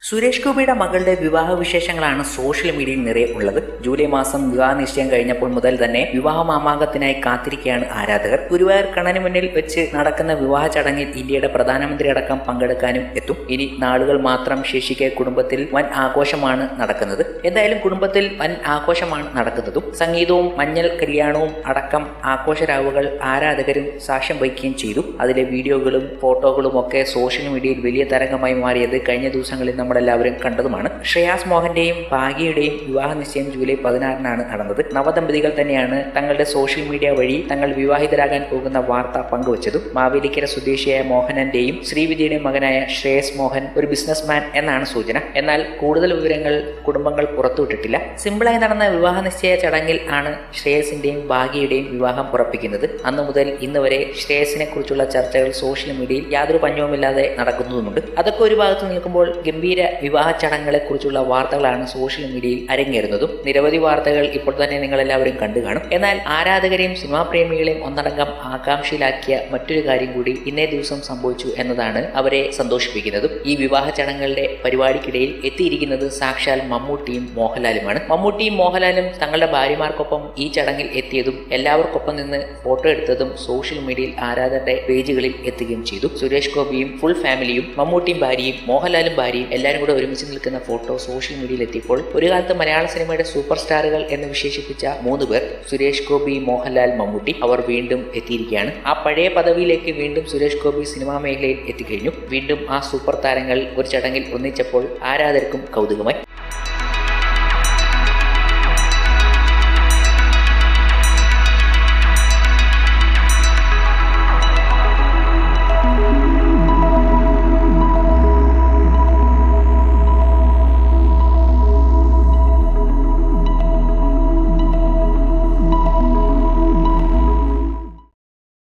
സുരേഷ് ഗോപിയുടെ മകളുടെ വിവാഹ വിശേഷങ്ങളാണ് സോഷ്യൽ മീഡിയയിൽ നിറയെ ഉള്ളത്. ജൂലൈ മാസം വിവാഹ നിശ്ചയം കഴിഞ്ഞപ്പോൾ മുതൽ തന്നെ വിവാഹ മാമാങ്കത്തിനായി കാത്തിരിക്കുകയാണ് ആരാധകർ. ഗുരുവായൂർ കണ്ണന് മുന്നിൽ വെച്ച് നടക്കുന്ന വിവാഹ ചടങ്ങിൽ ഇന്ത്യയുടെ പ്രധാനമന്ത്രി അടക്കം പങ്കെടുക്കാനും എത്തും. ഇനി നാളുകൾ മാത്രം ശേഷിക്കെ കുടുംബത്തിൽ വൻ ആഘോഷമാണ് നടക്കുന്നത്. എന്തായാലും കുടുംബത്തിൽ വൻ ആഘോഷമാണ് നടക്കുന്നതും. സംഗീതവും മഞ്ഞൾ കല്യാണവും അടക്കം ആഘോഷരാവുകൾ ആരാധകരും സാക്ഷ്യം വഹിക്കുകയും ചെയ്തു. അതിലെ വീഡിയോകളും ഫോട്ടോകളും ഒക്കെ സോഷ്യൽ മീഡിയയിൽ വലിയ തരംഗമായി മാറിയത് കഴിഞ്ഞ ദിവസങ്ങളിൽ നമ്മളെല്ലാവരും കണ്ടതുമാണ്. ശ്രേയാസ് മോഹന്റെയും ഭാഗ്യയുടെയും വിവാഹ നിശ്ചയം ജൂലൈ 16-നാണ് നടന്നത്. നവദമ്പതികൾ തന്നെയാണ് തങ്ങളുടെ സോഷ്യൽ മീഡിയ വഴി തങ്ങൾ വിവാഹിതരാകാൻ പോകുന്ന വാർത്ത പങ്കുവച്ചതും. മാവേലിക്കര സ്വദേശിയായ മോഹനന്റെയും ശ്രീവിദ്യയുടെയും മകനായ ശ്രേയസ് മോഹൻ ഒരു ബിസിനസ്മാൻ എന്നാണ് സൂചന. എന്നാൽ കൂടുതൽ വിവരങ്ങൾ കുടുംബങ്ങൾ പുറത്തുവിട്ടിട്ടില്ല. സിമ്പിളായി നടന്ന വിവാഹ നിശ്ചയ ചടങ്ങിൽ ആണ് ശ്രേയസിന്റെയും ഭാഗ്യയുടെയും വിവാഹം ഉറപ്പിക്കുന്നത്. അന്നു മുതൽ ഇന്ന് വരെ ശ്രേയസിനെ കുറിച്ചുള്ള ചർച്ചകൾ സോഷ്യൽ മീഡിയയിൽ യാതൊരു പഞ്ഞവുമില്ലാതെ നടക്കുന്നതുമുണ്ട്. അതൊക്കെ ഒരു ഭാഗത്ത് നിൽക്കുമ്പോൾ ഗംഭീര വിവാഹ ചടങ്ങുകളെ കുറിച്ചുള്ള വാർത്തകളാണ് സോഷ്യൽ മീഡിയയിൽ അരങ്ങേറുന്നതും. നിരവധി വാർത്തകൾ ഇപ്പോൾ തന്നെ നിങ്ങൾ എല്ലാവരും കണ്ടു കാണും. എന്നാൽ ആരാധകരെയും സിനിമാ പ്രേമികളെയും ഒന്നടങ്കം ആകാംക്ഷയിലാക്കിയ മറ്റൊരു കാര്യം കൂടി ഇന്നേ ദിവസം സംഭവിച്ചു എന്നതാണ് അവരെ സന്തോഷിപ്പിക്കുന്നതും. ഈ വിവാഹ ചടങ്ങുകളുടെ പരിപാടിക്കിടയിൽ എത്തിയിരിക്കുന്നത് സാക്ഷാൽ മമ്മൂട്ടിയും മോഹൻലാലുമാണ്. മമ്മൂട്ടിയും മോഹൻലാലും തങ്ങളുടെ ഭാര്യമാർക്കൊപ്പം ഈ ചടങ്ങിൽ എത്തിയതും എല്ലാവർക്കൊപ്പം നിന്ന് ഫോട്ടോ എടുത്തതും സോഷ്യൽ മീഡിയയിൽ ആരാധകരുടെ പേജുകളിൽ എത്തുകയും ചെയ്തു. സുരേഷ് ഗോപിയും ഫുൾ ഫാമിലിയും മമ്മൂട്ടിയും ഭാര്യയും മോഹൻലാലും ഭാര്യയും എല്ലാവരും കൂടെ ഒരുമിച്ച് നിൽക്കുന്ന ഫോട്ടോ സോഷ്യൽ മീഡിയയിൽ എത്തിയപ്പോൾ ഒരു കാലത്ത് മലയാള സിനിമയുടെ സൂപ്പർ സ്റ്റാറുകൾ എന്ന് വിശേഷിപ്പിച്ച 3 പേർ സുരേഷ് ഗോപി, മോഹൻലാൽ, മമ്മൂട്ടി അവർ വീണ്ടും എത്തിയിരിക്കുകയാണ്. ആ പഴയ പദവിയിലേക്ക് വീണ്ടും സുരേഷ് ഗോപി സിനിമാ മേഖലയിൽ എത്തിക്കഴിഞ്ഞു. വീണ്ടും ആ സൂപ്പർ താരങ്ങൾ ഒരു ചടങ്ങിൽ ഒന്നിച്ചപ്പോൾ ആരാധകർക്കും കൗതുകമായി.